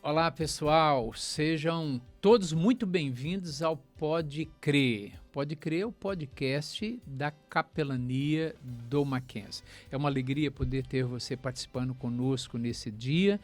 Olá, pessoal. Sejam todos muito bem-vindos ao Pode Crer. Pode Crer é o podcast da Capelania do Mackenzie. É uma alegria poder ter você participando conosco nesse dia.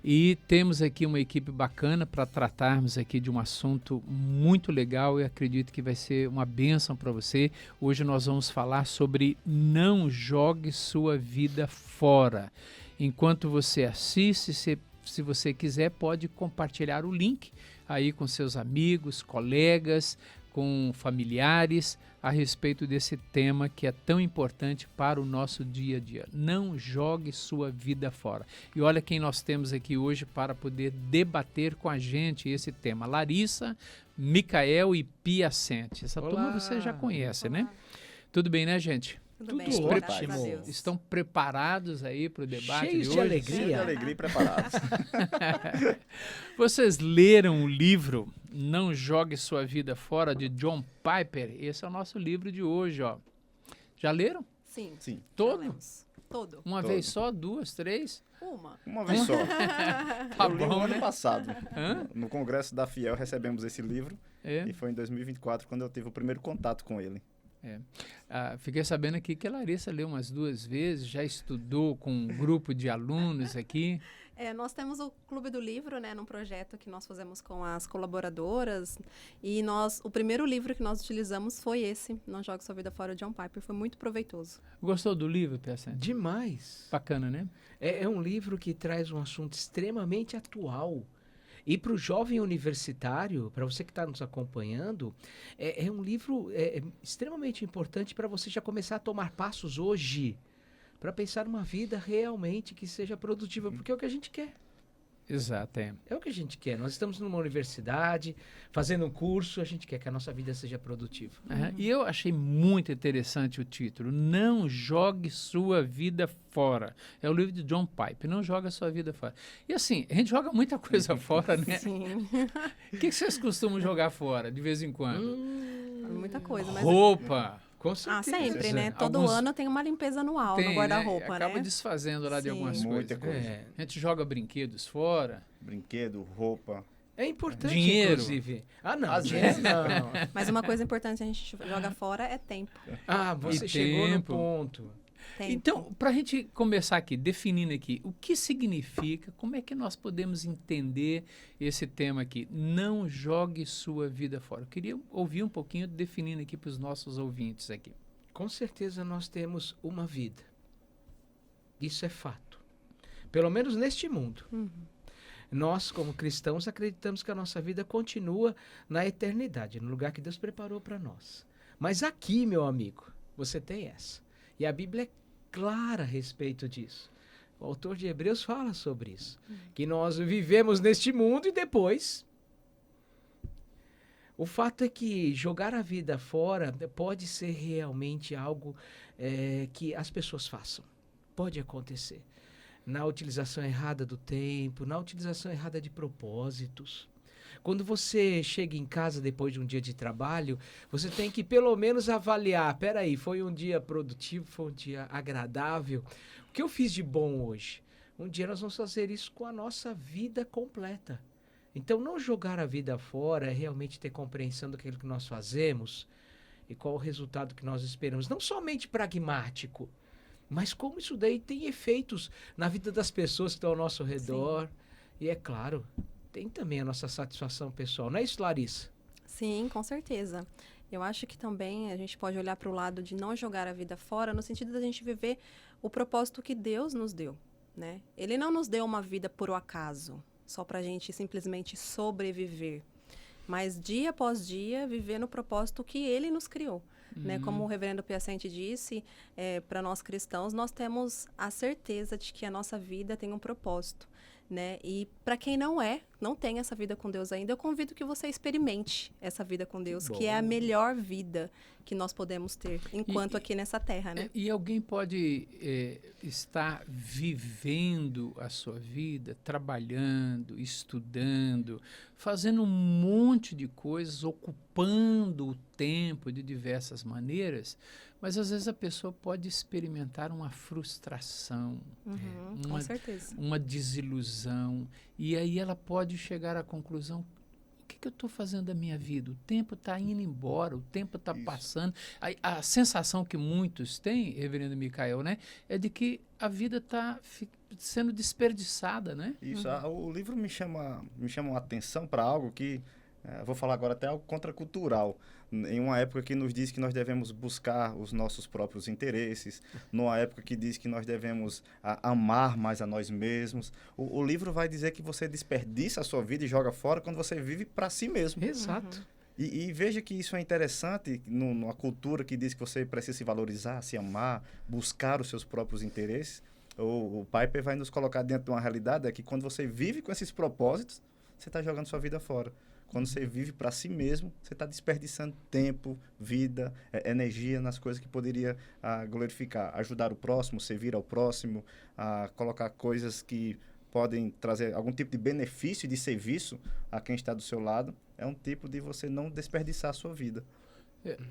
E temos aqui uma equipe bacana para tratarmos aqui de um assunto muito legal e acredito que vai ser uma bênção para você. Hoje nós vamos falar sobre não jogue sua vida fora. Enquanto você assiste, se você quiser, pode compartilhar o link aí com seus amigos, colegas, com familiares a respeito desse tema que é tão importante para o nosso dia a dia. Não jogue sua vida fora. E olha quem nós temos aqui hoje para poder debater com a gente esse tema. Larissa, Micael e Piacente. Essa turma você já conhece, né? Tudo bem, né, gente? Tudo bem, ótimo. graças a Deus. Estão preparados aí para o debate Cheios de de hoje? alegria. Cheio de alegria e preparados. Vocês leram o livro Não Jogue Sua Vida Fora, de John Piper? Esse é o nosso livro de hoje, ó. Já leram? Sim. Sim, Todo? lemos. Todo. Uma Todo. vez só? Duas? Três? uma vez só. Tá Eu li no bom, ano né? passado. Hã? No Congresso da Fiel recebemos esse livro É. e foi em 2024 quando eu tive o primeiro contato com ele. Fiquei sabendo aqui que a Larissa leu umas duas vezes, já estudou com um grupo de alunos aqui. Nós temos o Clube do Livro, né, num projeto que nós fazemos com as colaboradoras. E o primeiro livro que nós utilizamos foi esse, Não Jogue Sua Vida Fora, de John Piper. Foi muito proveitoso. Gostou do livro, Piacente? Demais. Bacana, né? É um livro que traz um assunto extremamente atual. E para o jovem universitário, para você que está nos acompanhando, é um livro extremamente importante para você já começar a tomar passos hoje, para pensar numa vida realmente que seja produtiva, porque é o que a gente quer. Exato, É o que a gente quer. Nós estamos numa universidade, fazendo um curso, a gente quer que a nossa vida seja produtiva. E eu achei muito interessante o título, Não Jogue Sua Vida Fora. É o livro de John Piper, Não Joga Sua Vida Fora. E assim, a gente joga muita coisa fora, né? Sim. O que vocês costumam jogar fora, de vez em quando? Muita coisa. Mas... Roupa. Com certeza. sempre, né? Todo Alguns- ano tem uma limpeza anual Tem, no guarda-roupa, né? Acaba né? desfazendo lá de Sim. algumas Muita coisas. coisa. A gente joga brinquedos fora. Brinquedo, roupa. É importante, Dinheiro. inclusive. Ah, não. Às Dinheiro vezes. não. Mas uma coisa importante que a gente joga fora é tempo. Ah, você E chegou no tempo. ponto. Tempo. Então, para a gente começar aqui, definindo aqui, o que significa, como é que nós podemos entender esse tema aqui? Não jogue sua vida fora. Eu queria ouvir um pouquinho definindo aqui para os nossos ouvintes aqui. Com certeza nós temos uma vida. Isso é fato. Pelo menos neste mundo. Uhum. Nós, como cristãos, acreditamos que a nossa vida continua na eternidade, no lugar que Deus preparou para nós. Mas aqui, meu amigo, você tem essa. E a Bíblia é clara a respeito disso. O autor de Hebreus fala sobre isso. Que nós vivemos neste mundo e depois... O fato é que jogar a vida fora pode ser realmente algo que as pessoas façam. Pode acontecer. Na utilização errada do tempo, na utilização errada de propósitos. Quando você chega em casa depois de um dia de trabalho, você tem que pelo menos avaliar. Peraí, foi um dia produtivo, foi um dia agradável. O que eu fiz de bom hoje? Um dia nós vamos fazer isso com a nossa vida completa. Então, não jogar a vida fora é realmente ter compreensão daquilo que nós fazemos e qual o resultado que nós esperamos. Não somente pragmático, mas como isso daí tem efeitos na vida das pessoas que estão ao nosso redor. E é claro, tem também a nossa satisfação pessoal. Não é isso, Larissa? Sim, com certeza. Eu acho que também a gente pode olhar para o lado de não jogar a vida fora, no sentido da gente viver o propósito que Deus nos deu, né? Ele não nos deu uma vida por acaso, só para a gente simplesmente sobreviver, mas dia após dia viver no propósito que Ele nos criou. Né? Como o reverendo Piacente disse, para nós cristãos, nós temos a certeza de que a nossa vida tem um propósito. Né? E para quem não é, não tem essa vida com Deus ainda, eu convido que você experimente essa vida com Deus, que é a bom. melhor vida que nós podemos ter enquanto aqui nessa terra, né? E alguém pode estar vivendo a sua vida, trabalhando, estudando, fazendo um monte de coisas, ocupando o tempo de diversas maneiras, mas às vezes a pessoa pode experimentar uma frustração, Com certeza. uma desilusão, e aí ela pode chegar à conclusão: o que eu estou fazendo da minha vida? O tempo está indo embora, o tempo está Isso. passando. A sensação que muitos têm, reverendo Micael, né, é de que a vida está sendo desperdiçada, né? Isso, o livro me chama a atenção para algo que, vou falar agora até algo contracultural, em uma época que nos diz que nós devemos buscar os nossos próprios interesses, numa época que diz que nós devemos amar mais a nós mesmos. O livro vai dizer que você desperdiça a sua vida e joga fora quando você vive para si mesmo. Exato. E veja que isso é interessante numa cultura que diz que você precisa se valorizar, se amar, buscar os seus próprios interesses. O Piper vai nos colocar dentro de uma realidade que quando você vive com esses propósitos, você está jogando sua vida fora. Quando você vive para si mesmo, você está desperdiçando tempo, vida, energia nas coisas que poderia glorificar. Ajudar o próximo, servir ao próximo, colocar coisas que podem trazer algum tipo de benefício e de serviço a quem está do seu lado. É um tipo de você não desperdiçar a sua vida.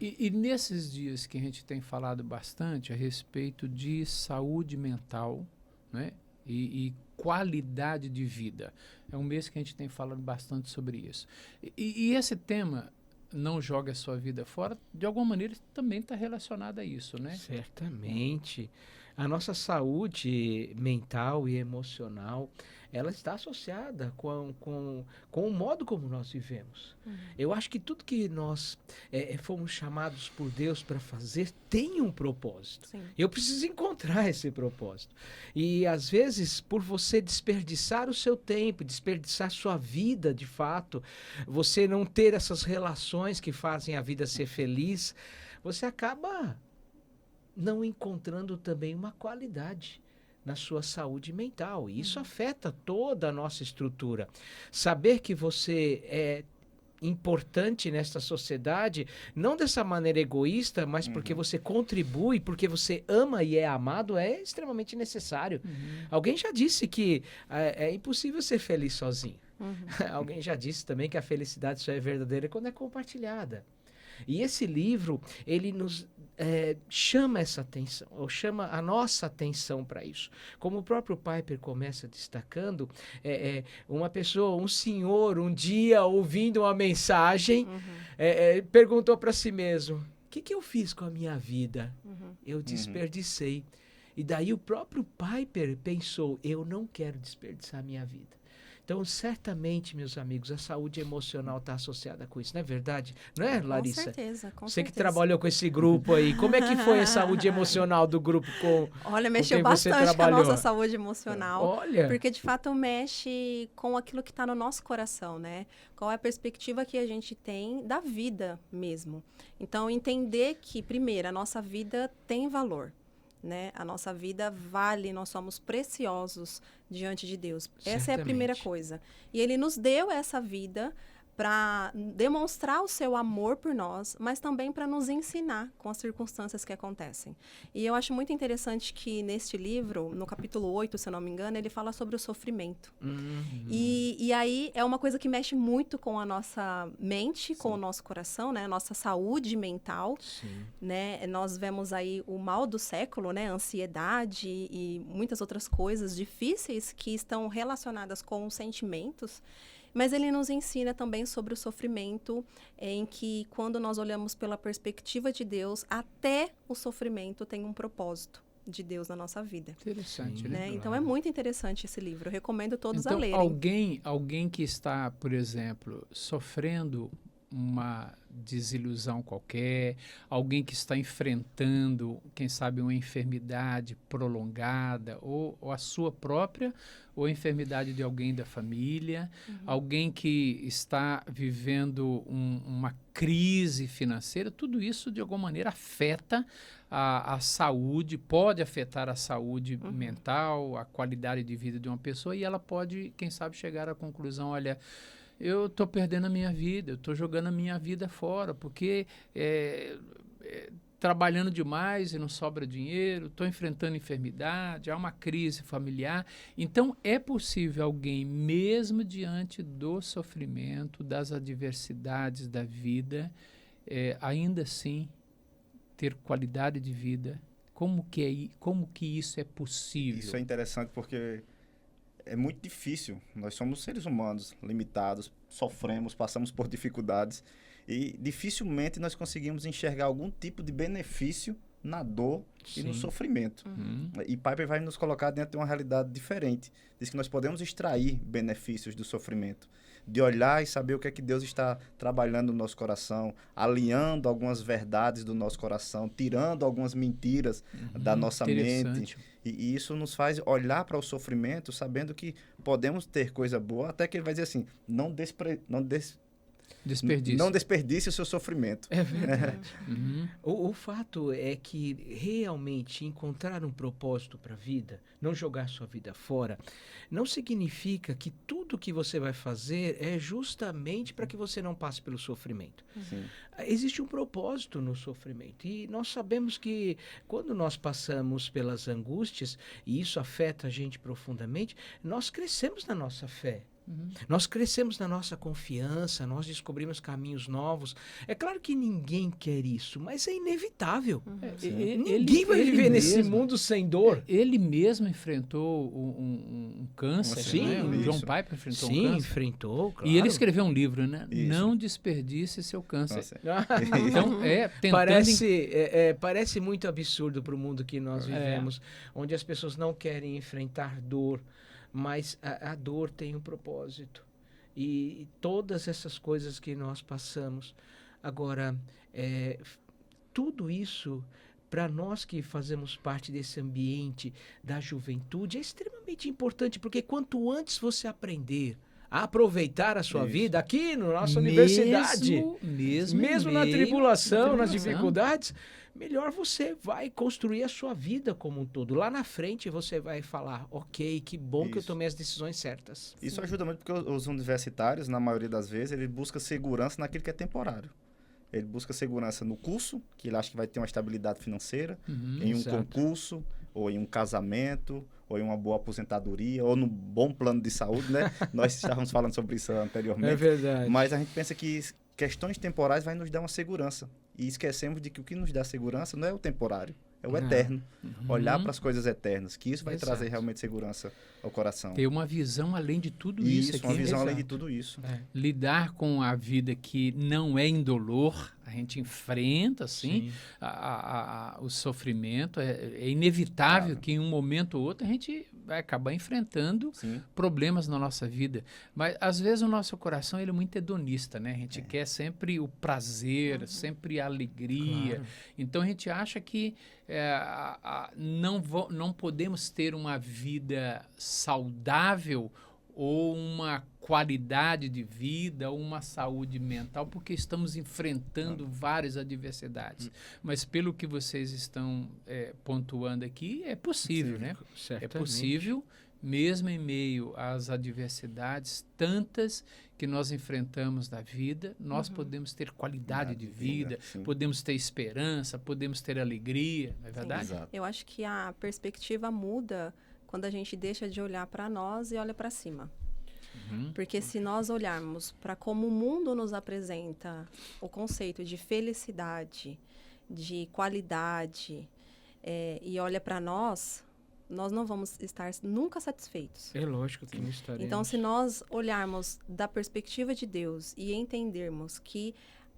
E nesses dias que a gente tem falado bastante a respeito de saúde mental, né, e qualidade de vida, é um mês que a gente tem falado bastante sobre isso. E esse tema, não joga a sua vida fora, de alguma maneira também está relacionado a isso, né? Certamente. A nossa saúde mental e emocional, ela está associada com o modo como nós vivemos. Eu acho que tudo que nós fomos chamados por Deus para fazer tem um propósito. Sim. Eu preciso encontrar esse propósito. E, às vezes, por você desperdiçar o seu tempo, desperdiçar sua vida, de fato, você não ter essas relações que fazem a vida ser feliz, você acaba não encontrando também uma qualidade na sua saúde mental. E isso afeta toda a nossa estrutura. Saber que você é importante nesta sociedade, não dessa maneira egoísta, mas porque você contribui, porque você ama e é amado, é extremamente necessário. Alguém já disse que é impossível ser feliz sozinho. Alguém já disse também que a felicidade só é verdadeira quando é compartilhada. E esse livro, ele nos chama essa atenção, ou chama a nossa atenção para isso. Como o próprio Piper começa destacando, uma pessoa, um senhor, um dia ouvindo uma mensagem, perguntou para si mesmo: o que eu fiz com a minha vida? Eu desperdicei. E daí o próprio Piper pensou: eu não quero desperdiçar a minha vida. Então, certamente, meus amigos, a saúde emocional está associada com isso, não é verdade? Não é, Larissa? Com certeza, com Você certeza. que trabalhou com esse grupo aí, como é que foi a saúde emocional do grupo Olha, com mexeu quem você bastante com a trabalhou? nossa saúde emocional. Olha, Porque, de fato, mexe com aquilo que está no nosso coração, né? Qual é a perspectiva que a gente tem da vida mesmo. Então, entender que, primeiro, a nossa vida tem valor. Né? A nossa vida vale, nós somos preciosos diante de Deus. Essa é a primeira Certamente. coisa. E Ele nos deu essa vida para demonstrar o seu amor por nós, mas também para nos ensinar com as circunstâncias que acontecem. E eu acho muito interessante que neste livro, no capítulo 8, se eu não me engano, ele fala sobre o sofrimento. E aí é uma coisa que mexe muito com a nossa mente, com o nosso coração, né? A nossa saúde mental. sim. Né? Nós vemos aí o mal do século, né? Ansiedade e muitas outras coisas difíceis que estão relacionadas com os sentimentos. Mas ele nos ensina também sobre o sofrimento, em que quando nós olhamos pela perspectiva de Deus, até o sofrimento tem um propósito de Deus na nossa vida. Interessante, Sim, né? Né? claro. Então é muito interessante esse livro. Eu recomendo todos a Então, lerem. alguém que está, por exemplo, sofrendo uma desilusão qualquer, alguém que está enfrentando, quem sabe, uma enfermidade prolongada, ou a sua própria, ou a enfermidade de alguém da família, alguém que está vivendo uma crise financeira, tudo isso de alguma maneira afeta a saúde, pode afetar a saúde mental, a qualidade de vida de uma pessoa, e ela pode, quem sabe, chegar à conclusão, olha, eu estou perdendo a minha vida, eu estou jogando a minha vida fora, porque trabalhando demais e não sobra dinheiro, estou enfrentando enfermidade, há uma crise familiar. Então, é possível alguém, mesmo diante do sofrimento, das adversidades da vida, ainda assim ter qualidade de vida. Como que isso é possível? Isso é interessante porque é muito difícil. Nós somos seres humanos limitados, sofremos, passamos por dificuldades e dificilmente nós conseguimos enxergar algum tipo de benefício na dor e no sofrimento. E Piper vai nos colocar dentro de uma realidade diferente. Diz que nós podemos extrair benefícios do sofrimento, de olhar e saber o que é que Deus está trabalhando no nosso coração, alinhando algumas verdades do nosso coração, tirando algumas mentiras da nossa mente. E isso nos faz olhar para o sofrimento sabendo que podemos ter coisa boa, até que ele vai dizer assim, não desperdice o seu sofrimento. É verdade. O fato é que realmente encontrar um propósito para a vida, não jogar sua vida fora, não significa que tudo que você vai fazer é justamente para que você não passe pelo sofrimento. Existe um propósito no sofrimento e nós sabemos que quando nós passamos pelas angústias, e isso afeta a gente profundamente, nós crescemos na nossa fé. Nós crescemos na nossa confiança, nós descobrimos caminhos novos. É claro que ninguém quer isso, mas é inevitável. Ninguém vai viver nesse mundo sem dor. Ele mesmo enfrentou um câncer, né? O John Piper enfrentou um câncer. Sim, enfrentou, claro. E ele escreveu um livro, né? Isso. Não desperdice seu câncer. Então, tentando... parece muito absurdo para o mundo que nós vivemos, onde as pessoas não querem enfrentar dor. Mas a dor tem um propósito. E todas essas coisas que nós passamos. Agora, tudo isso, para nós que fazemos parte desse ambiente da juventude, é extremamente importante, porque quanto antes você aprender a aproveitar a sua vida aqui na nossa universidade, mesmo na tribulação, nas dificuldades, melhor você vai construir a sua vida como um todo. Lá na frente você vai falar, ok, que bom que eu tomei as decisões certas. Isso ajuda muito porque os universitários, na maioria das vezes, ele busca segurança naquilo que é temporário. Ele busca segurança no curso, que ele acha que vai ter uma estabilidade financeira, em um concurso, ou em um casamento, ou em uma boa aposentadoria, ou num bom plano de saúde, né? Nós estávamos falando sobre isso anteriormente. É verdade. Mas a gente pensa que questões temporais vai nos dar uma segurança. E esquecemos de que o que nos dá segurança não é o temporário, é o eterno. Olhar para as coisas eternas, que isso vai trazer realmente segurança ao coração. Ter uma visão além de tudo isso aqui. Uma visão além de tudo isso. Lidar com a vida que não é indolor, a gente enfrenta, assim, o sofrimento. É inevitável que em um momento ou outro a gente vai acabar enfrentando problemas na nossa vida. Mas, às vezes, o nosso coração ele é muito hedonista, né? A gente quer sempre o prazer, sempre a alegria. Claro. Então, a gente acha que não podemos ter uma vida saudável ou uma qualidade de vida, ou uma saúde mental, porque estamos enfrentando várias adversidades. Mas pelo que vocês estão pontuando aqui, é possível, né? Certamente. É possível, mesmo em meio às adversidades tantas que nós enfrentamos na vida, nós podemos ter qualidade de vida, podemos ter esperança, podemos ter alegria, não é verdade? Sim. Eu acho que a perspectiva muda quando a gente deixa de olhar para nós e olha para cima. Porque se nós olharmos para como o mundo nos apresenta o conceito de felicidade, de qualidade, e olha para nós não vamos estar nunca satisfeitos. É lógico que não estaremos. Então, se nós olharmos da perspectiva de Deus e entendermos que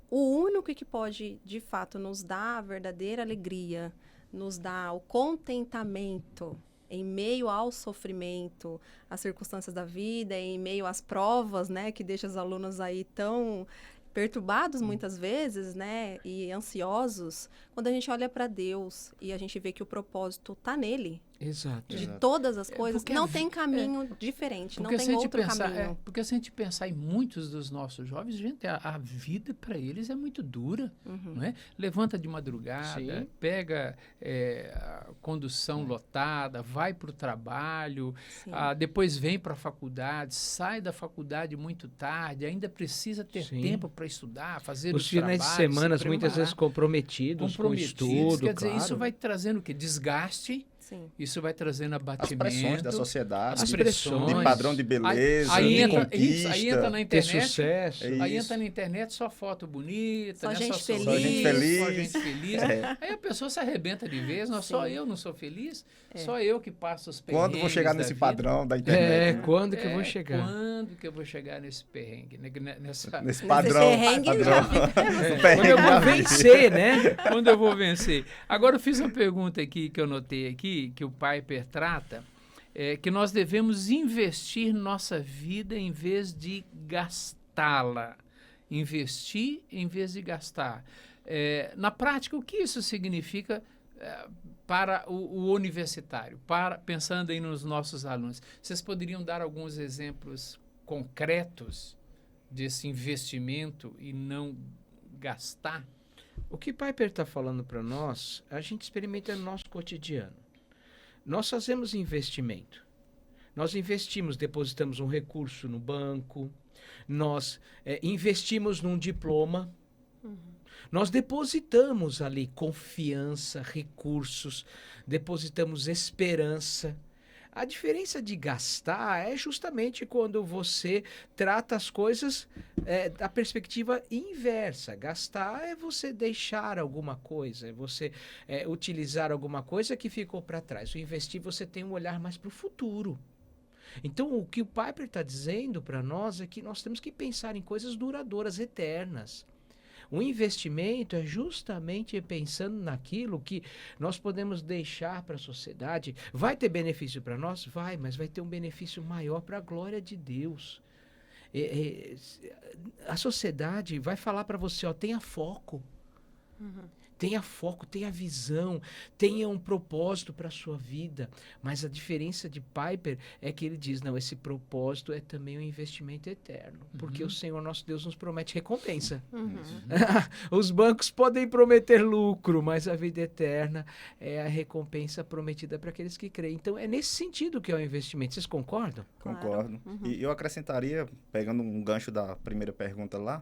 o único que pode, de fato, nos dar a verdadeira alegria, nos dar o contentamento em meio ao sofrimento, às circunstâncias da vida, em meio às provas, né, que deixa os alunos aí tão perturbados muitas vezes, né, e ansiosos, quando a gente olha para Deus e a gente vê que o propósito está nele, Exato. de todas as coisas, porque não tem caminho diferente, não Porque se tem a gente outro pensar, caminho. porque se a gente pensar em muitos dos nossos jovens, gente, a vida para eles é muito dura, não é? Levanta de madrugada, Sim. pega a condução lotada, vai para o trabalho, Sim. depois vem para a faculdade, sai da faculdade muito tarde, ainda precisa ter Sim. tempo para estudar, fazer Os os finais de trabalhos, semana, se muitas vezes preparar. comprometidos com o estudo, Quer dizer, claro. isso vai trazendo o quê? Desgaste, Sim. isso vai trazendo As abatimento. pressões da sociedade, As de pressões. padrão de beleza, Aí de entra, conquista. aí entra na ter internet. sucesso. É Aí isso. entra na internet só foto bonita, Só né? gente saúde, feliz. Só gente feliz. só gente feliz. É. Aí a pessoa se arrebenta de vez, não, só Sim. eu não sou feliz, É. só eu que passo os perrengues Quando vou chegar da nesse vida. padrão da internet? É, né? quando que eu vou chegar? Quando que eu vou chegar nesse perrengue? Nessa, Nesse padrão. perrengue padrão. já No Quando perrengue eu da vou vida. vencer, né? quando eu vou vencer. Agora eu fiz uma pergunta aqui que eu notei aqui, que o Piper trata, que nós devemos investir nossa vida em vez de gastá-la. Investir em vez de gastar. Na prática, o que isso significa para o universitário, pensando aí nos nossos alunos? Vocês poderiam dar alguns exemplos concretos desse investimento e não gastar? O que Piper está falando para nós, a gente experimenta no nosso cotidiano. Nós fazemos investimento. Nós investimos, depositamos um recurso no banco, nós investimos num diploma, nós depositamos ali confiança, recursos, depositamos esperança. A diferença de gastar é justamente quando você trata as coisas da perspectiva inversa. Gastar é você deixar alguma coisa, é você utilizar alguma coisa que ficou para trás. O investir, você tem um olhar mais para o futuro. Então, o que o Piper está dizendo para nós é que nós temos que pensar em coisas duradouras, eternas. O investimento é justamente pensando naquilo que nós podemos deixar para a sociedade. Vai ter benefício para nós? Vai, mas vai ter um benefício maior para a glória de Deus. A sociedade vai falar para você, tenha foco. Tenha foco, tenha visão, tenha um propósito para a sua vida. Mas a diferença de Piper é que ele diz, não, esse propósito é também um investimento eterno. Porque o Senhor nosso Deus nos promete recompensa. Os bancos podem prometer lucro, mas a vida eterna é a recompensa prometida para aqueles que creem. Então, é nesse sentido que é o investimento. Vocês concordam? Claro. Concordo. E eu acrescentaria, pegando um gancho da primeira pergunta lá,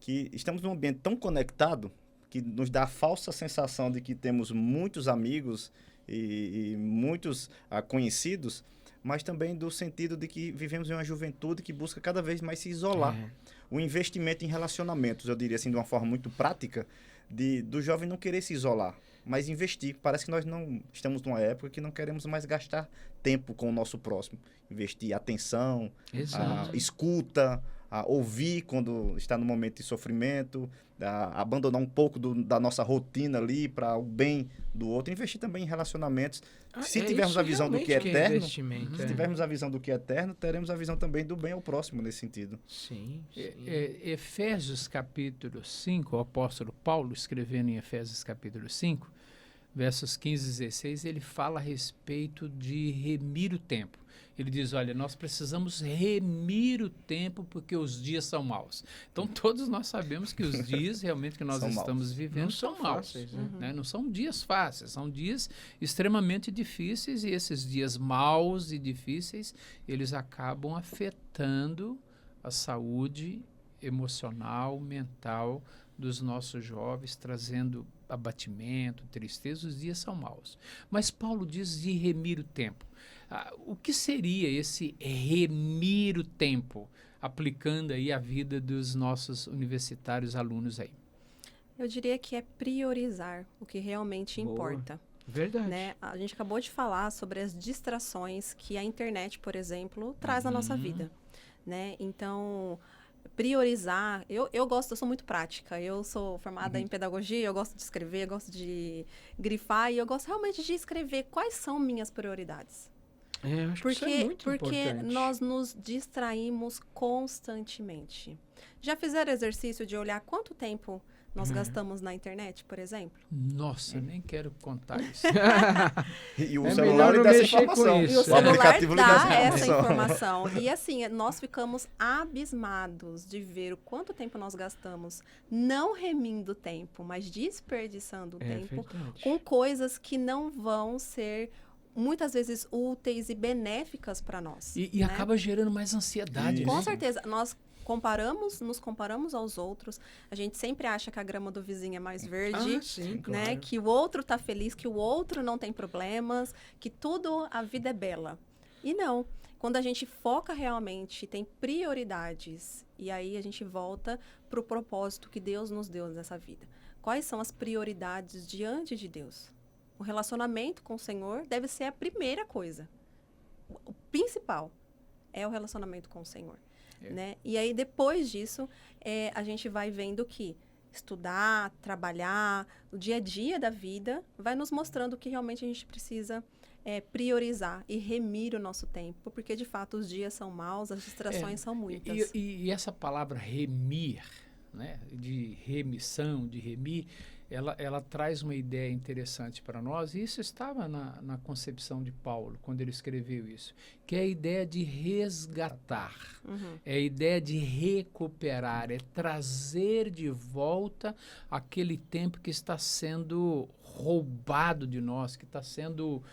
que estamos num ambiente tão conectado que nos dá a falsa sensação de que temos muitos amigos e muitos conhecidos, mas também do sentido de que vivemos em uma juventude que busca cada vez mais se isolar. O investimento em relacionamentos, eu diria assim, de uma forma muito prática, do jovem não querer se isolar, mas investir. Parece que nós não estamos numa época que não queremos mais gastar tempo com o nosso próximo. Investir atenção, escuta, ouvir quando está no momento de sofrimento, abandonar um pouco da nossa rotina ali para o bem do outro, investir também em relacionamentos. Se tivermos a visão do que é eterno, se tivermos a visão do que é eterno, teremos a visão também do bem ao próximo nesse sentido. Sim. Efésios capítulo 5, o apóstolo Paulo, escrevendo em Efésios capítulo 5, versos 15 e 16, ele fala a respeito de remir o tempo. Ele diz, olha, nós precisamos remir o tempo porque os dias são maus. Então, todos nós sabemos que os dias realmente que nós estamos vivendo são maus. Fáceis, né? Não são dias fáceis, são dias extremamente difíceis e esses dias maus e difíceis, eles acabam afetando a saúde emocional, mental dos nossos jovens, trazendo abatimento, tristeza. Os dias são maus. Mas Paulo diz de remir o tempo. O que seria esse remir o tempo, aplicando aí a vida dos nossos universitários alunos aí? Eu diria que é priorizar o que realmente importa. Verdade. Né? A gente acabou de falar sobre as distrações que a internet, por exemplo, traz na nossa vida. Né? Então, priorizar, eu sou muito prática, eu sou formada em pedagogia, eu gosto de escrever, eu gosto de grifar e eu gosto realmente de escrever quais são minhas prioridades. Eu acho que isso é muito Porque importante. nós nos distraímos constantemente. Já fizeram exercício de olhar quanto tempo nós gastamos na internet, por exemplo? Nossa, nem quero contar isso. E o É celular melhor lhe não dá essa mexer com informação. isso. E o O celular aplicativo lhe dá essa informação. informação. E assim, nós ficamos abismados de ver o quanto tempo nós gastamos não remindo tempo, mas desperdiçando É tempo verdade. com coisas que não vão ser muitas vezes úteis e benéficas para nós. E né? acaba gerando mais ansiedade, Isso. né? Com certeza, nós nos comparamos aos outros. A gente sempre acha que a grama do vizinho é mais verde. Ah, sim, Né? claro. Que o outro tá feliz, que o outro não tem problemas, que tudo, a vida é bela. E não. Quando a gente foca realmente, tem prioridades, e aí a gente volta para o propósito que Deus nos deu nessa vida. Quais são as prioridades diante de Deus? O relacionamento com o Senhor deve ser a primeira coisa. O principal é o relacionamento com o Senhor. Né? E aí, depois disso, a gente vai vendo que estudar, trabalhar, o dia a dia da vida vai nos mostrando que realmente a gente precisa priorizar e remir o nosso tempo, porque de fato os dias são maus, as distrações são muitas. E essa palavra remir, né, de remissão, de remir, ela traz uma ideia interessante para nós, e isso estava na concepção de Paulo, quando ele escreveu isso, que é a ideia de resgatar, é a ideia de recuperar, é trazer de volta aquele tempo que está sendo roubado de nós, que está sendo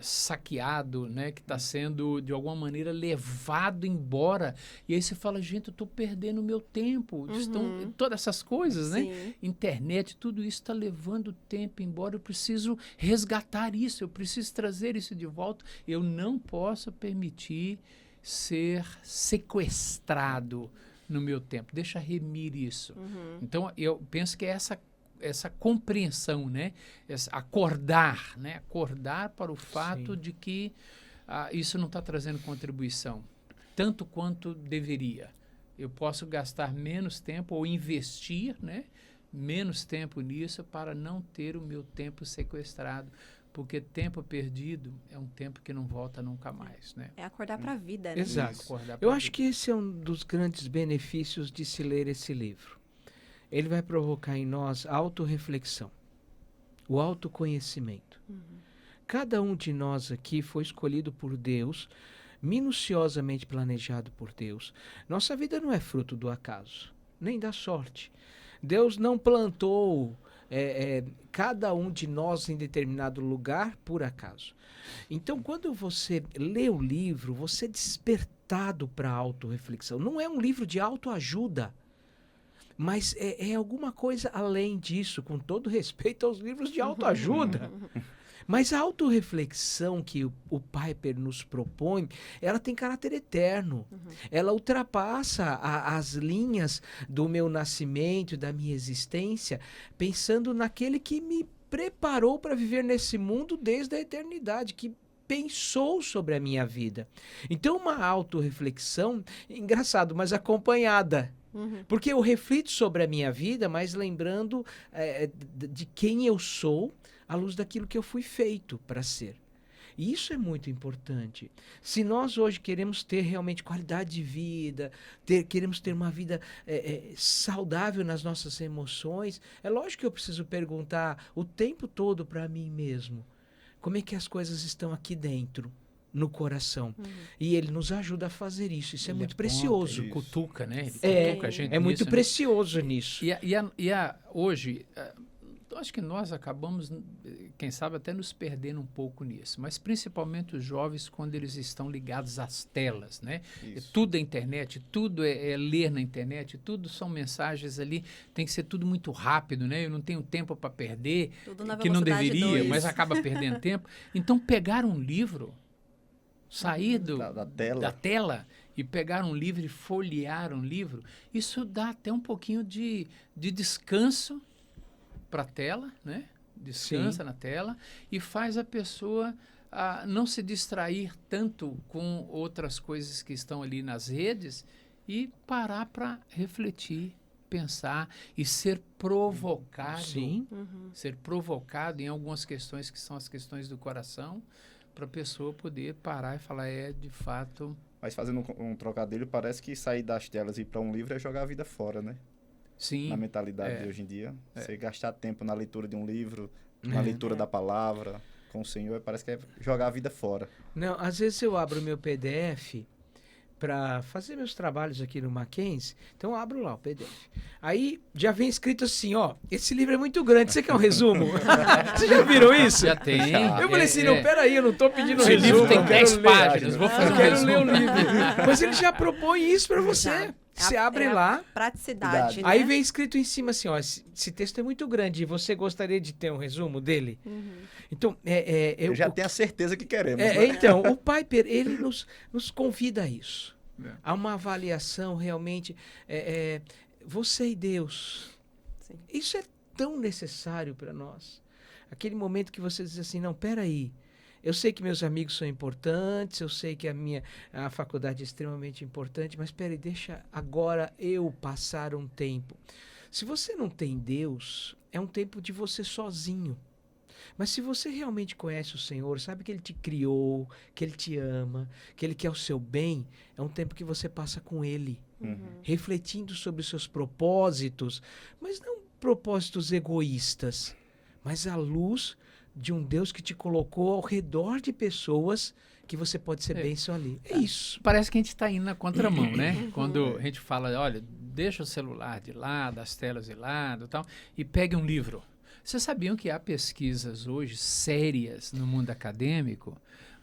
saqueado, né, que está sendo de alguma maneira levado embora. E aí você fala, gente, eu estou perdendo o meu tempo. Estão todas essas coisas, né? Sim. Internet, tudo isso está levando o tempo embora. Eu preciso resgatar isso, eu preciso trazer isso de volta. Eu não posso permitir ser sequestrado no meu tempo. Deixa remir isso. Então, eu penso que é essa compreensão, né? Acordar, né? Acordar para o fato Sim. de que isso não está trazendo contribuição, tanto quanto deveria. Eu posso gastar menos tempo ou investir, né? Menos tempo nisso para não ter o meu tempo sequestrado, porque tempo perdido é um tempo que não volta nunca mais, né? É acordar para a vida, né? Exato. Acordar Eu pra acho vida. que esse é um dos grandes benefícios de se ler esse livro. Ele vai provocar em nós autorreflexão, o autoconhecimento. Cada um de nós aqui foi escolhido por Deus, minuciosamente planejado por Deus. Nossa vida não é fruto do acaso, nem da sorte. Deus não plantou cada um de nós em determinado lugar por acaso. Então, quando você lê o livro, você é despertado para a autorreflexão. Não é um livro de autoajuda, mas é alguma coisa além disso, com todo respeito aos livros de autoajuda. Mas a autorreflexão que o Piper nos propõe, ela tem caráter eterno. Ela ultrapassa as linhas do meu nascimento, da minha existência, pensando naquele que me preparou para viver nesse mundo desde a eternidade, que pensou sobre a minha vida. Então, uma autorreflexão, engraçado, mas acompanhada. Porque eu reflito sobre a minha vida, mas lembrando de quem eu sou, à luz daquilo que eu fui feito para ser. E isso é muito importante. Se nós hoje queremos ter realmente qualidade de vida, queremos ter uma vida saudável nas nossas emoções, é lógico que eu preciso perguntar o tempo todo para mim mesmo, como é que as coisas estão aqui dentro, no coração. E ele nos ajuda a fazer isso. Isso é Ele muito aponta, precioso. ele cutuca, né? Ele cutuca a gente É muito nisso, né? precioso nisso. Hoje, acho que nós acabamos, quem sabe, até nos perdendo um pouco nisso, mas principalmente os jovens quando eles estão ligados às telas, né? Isso. Tudo é internet, tudo é ler na internet, tudo são mensagens ali, tem que ser tudo muito rápido, né? Eu não tenho tempo para perder, Tudo na que não velocidade deveria, 2. mas acaba perdendo tempo. Então, pegar um livro, sair Da tela. da tela e pegar um livro e folhear um livro, isso dá até um pouquinho de descanso para a tela, né? Descansa na tela e faz a pessoa não se distrair tanto com outras coisas que estão ali nas redes e parar para refletir, pensar e ser provocado, Sim. ser provocado em algumas questões que são as questões do coração, para a pessoa poder parar e falar, de fato... Mas fazendo um trocadilho, parece que sair das telas e ir para um livro é jogar a vida fora, né? Sim. Na mentalidade de hoje em dia. Você gastar tempo na leitura de um livro, na leitura da palavra com o Senhor, parece que é jogar a vida fora. Não, às vezes eu abro meu PDF para fazer meus trabalhos aqui no Mackenzie, então eu abro lá o PDF. Aí já vem escrito assim, ó, esse livro é muito grande, você quer um resumo? Vocês já viram isso? Já tem. Eu falei assim, não, peraí, eu não tô pedindo Esse resumo. livro tem eu quero 10 ler. páginas, vou fazer Eu um quero resumo. ler o livro. Mas ele já propõe isso para você. Já. Você É a- abre é a lá, Praticidade, né? aí vem escrito em cima assim, ó, esse texto é muito grande, você gostaria de ter um resumo dele? Então, Eu já tenho a certeza que queremos. né? então, o Piper, ele nos convida a isso. É. A uma avaliação realmente, você e Deus. Sim. Isso é tão necessário para nós. Aquele momento que você diz assim, não, peraí, eu sei que meus amigos são importantes, eu sei que a faculdade é extremamente importante, mas peraí, deixa agora eu passar um tempo. Se você não tem Deus, é um tempo de você sozinho. Mas se você realmente conhece o Senhor, sabe que Ele te criou, que Ele te ama, que Ele quer o seu bem, é um tempo que você passa com Ele, refletindo sobre os seus propósitos, mas não propósitos egoístas, mas à luz de um Deus que te colocou ao redor de pessoas que você pode ser bênção ali. É isso. Parece que a gente está indo na contramão, né? Quando a gente fala, olha, deixa o celular de lado, as telas de lado e tal, e pegue um livro. Vocês sabiam que há pesquisas hoje sérias no mundo acadêmico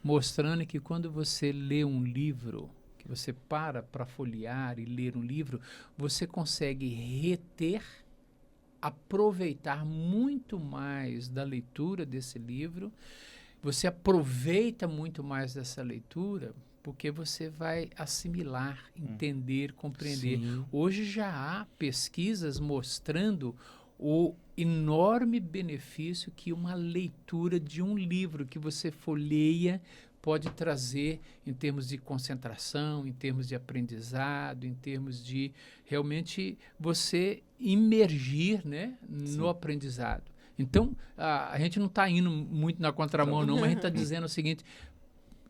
mostrando que quando você lê um livro, que você para folhear e ler um livro, você consegue reter, aproveitar muito mais da leitura desse livro, você aproveita muito mais dessa leitura porque você vai assimilar, entender, compreender. Sim. Hoje já há pesquisas mostrando o enorme benefício que uma leitura de um livro que você folheia pode trazer em termos de concentração, em termos de aprendizado, em termos de realmente você imergir, né, no aprendizado. Então, a gente não está indo muito na contramão, não, mas a gente está dizendo o seguinte,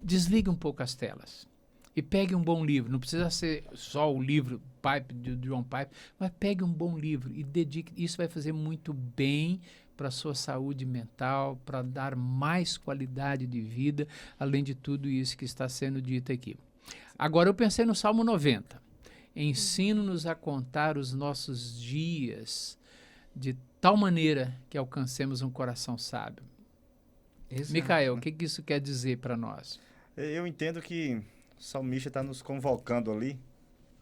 desligue um pouco as telas e pegue um bom livro. Não precisa ser só o livro Pipe, de John Pipe, mas pegue um bom livro e dedique. Isso vai fazer muito bem para a sua saúde mental, para dar mais qualidade de vida, além de tudo isso que está sendo dito aqui. Agora, eu pensei no Salmo 90. Ensina-nos a contar os nossos dias de tal maneira que alcancemos um coração sábio. Exato. Micael, o que isso quer dizer para nós? Eu entendo que o salmista está nos convocando ali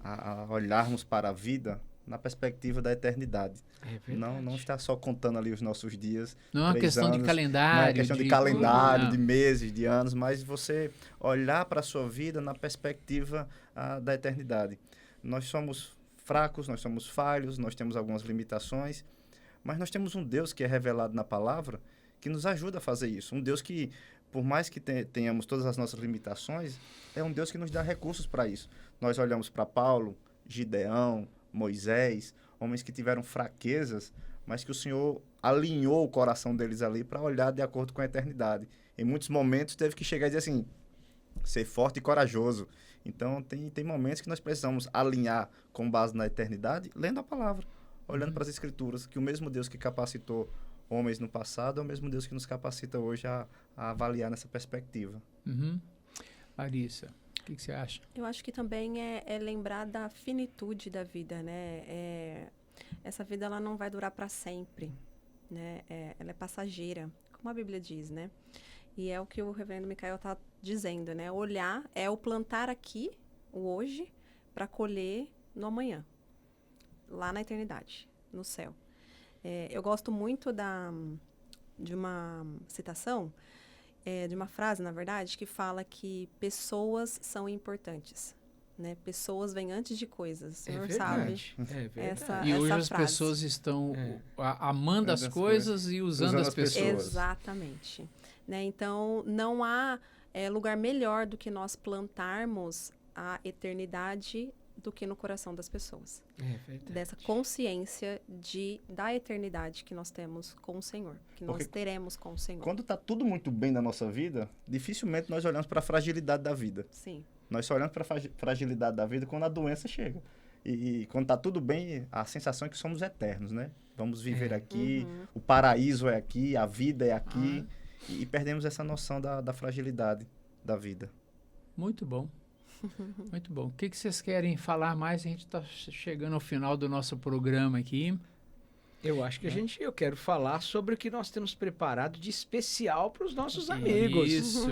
a olharmos para a vida na perspectiva da eternidade. É verdade. Não está só contando ali os nossos dias. Não é uma 3 questão de anos, calendário. Não é questão de calendário, Não. de meses, de anos, mas você olhar para a sua vida na perspectiva da eternidade. Nós somos fracos, nós somos falhos, nós temos algumas limitações, mas nós temos um Deus que é revelado na palavra que nos ajuda a fazer isso. Um Deus que, por mais que tenhamos todas as nossas limitações, é um Deus que nos dá recursos para isso. Nós olhamos para Paulo, Gideão, Moisés, homens que tiveram fraquezas, mas que o Senhor alinhou o coração deles ali para olhar de acordo com a eternidade. Em muitos momentos teve que chegar e dizer assim, ser forte e corajoso. Então tem momentos que nós precisamos alinhar com base na eternidade, lendo a palavra, olhando para as escrituras, que o mesmo Deus que capacitou homens no passado é o mesmo Deus que nos capacita hoje a avaliar nessa perspectiva. Larissa, o que você acha? Eu acho que também é lembrar da finitude da vida, né? Essa vida ela não vai durar para sempre, né? Ela é passageira, como a Bíblia diz, né? E é o que o reverendo Micael está dizendo, né? Olhar é o plantar aqui, o hoje, para colher no amanhã, lá na eternidade, no céu. Eu gosto muito de uma citação, de uma frase, na verdade, que fala que pessoas são importantes, né? Pessoas vêm antes de coisas, o senhor sabe. É verdade. E hoje as frase. pessoas estão amando as coisas e usando as pessoas. Exatamente. Né? Então, não há lugar melhor do que nós plantarmos a eternidade do que no coração das pessoas. É verdade. Dessa consciência da eternidade que nós temos com o Senhor, que nós Porque teremos com o Senhor. Quando está tudo muito bem na nossa vida, dificilmente nós olhamos para a fragilidade da vida. Sim. Nós só olhamos para a fragilidade da vida quando a doença chega. E quando está tudo bem, a sensação é que somos eternos, né? Vamos viver aqui, o paraíso é aqui, a vida é aqui. E perdemos essa noção da fragilidade da vida. Muito bom. Muito bom. O que vocês querem falar mais? A gente está chegando ao final do nosso programa aqui. Eu acho que eu quero falar sobre o que nós temos preparado de especial para os nossos amigos. Isso.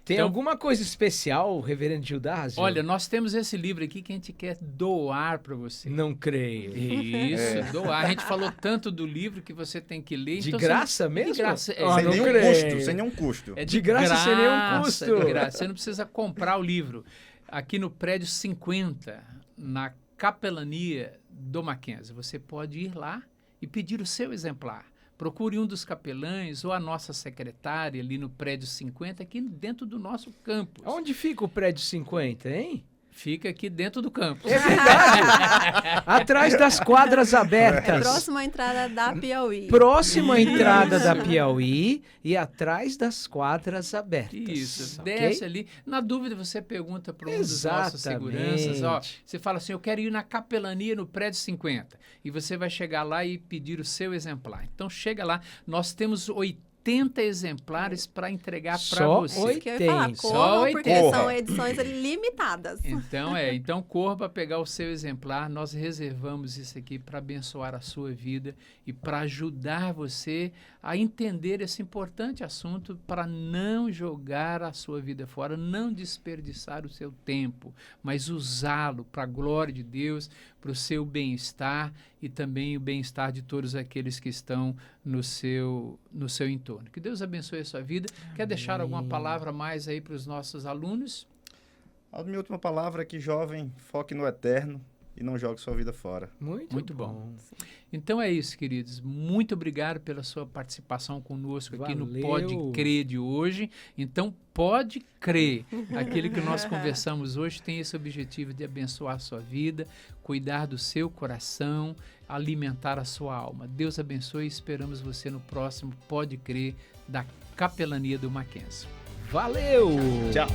Tem Então, alguma coisa especial, Reverendo Gildardo? olha, nós temos esse livro aqui que a gente quer doar para você. Não creio. Isso, doar. A gente falou tanto do livro que você tem que ler. De então graça mesmo? De graça. Ah, sem não nenhum creio. custo, sem nenhum custo. É De graça, sem nenhum custo. De graça. Você não precisa comprar o livro. Aqui no prédio 50, na capelania do Mackenzie, você pode ir lá e pedir o seu exemplar. Procure um dos capelães ou a nossa secretária ali no prédio 50, aqui dentro do nosso campus. Onde fica o prédio 50, hein? Fica aqui dentro do campus. É verdade. Atrás das quadras abertas. Próxima entrada da Piauí. Próxima entrada da Piauí e atrás das quadras abertas. Isso, ok? desce ali. Na dúvida, você pergunta para um dos nossos Exatamente. seguranças. Ó, você fala assim, eu quero ir na capelania no prédio 50. E você vai chegar lá e pedir o seu exemplar. Então, chega lá. Nós temos 80 exemplares para entregar para Só você. Isso que eu ia falar, 80. Só corram, porque 80. são edições limitadas. Então corra para pegar o seu exemplar. Nós reservamos isso aqui para abençoar a sua vida e para ajudar você a entender esse importante assunto, para não jogar a sua vida fora, não desperdiçar o seu tempo, mas usá-lo para a glória de Deus, para o seu bem-estar e também o bem-estar de todos aqueles que estão no seu entorno. Que Deus abençoe a sua vida. Quer deixar alguma palavra mais aí para os nossos alunos? A minha última palavra é que, jovem, foque no eterno e não jogue sua vida fora. Muito bom. Então é isso, queridos. Muito obrigado pela sua participação conosco aqui no Valeu. Pode Crer de hoje. Então, pode crer. Aquilo que nós conversamos hoje tem esse objetivo de abençoar a sua vida, cuidar do seu coração, alimentar a sua alma. Deus abençoe e esperamos você no próximo Pode Crer da Capelania do Mackenzie. Valeu! Tchau.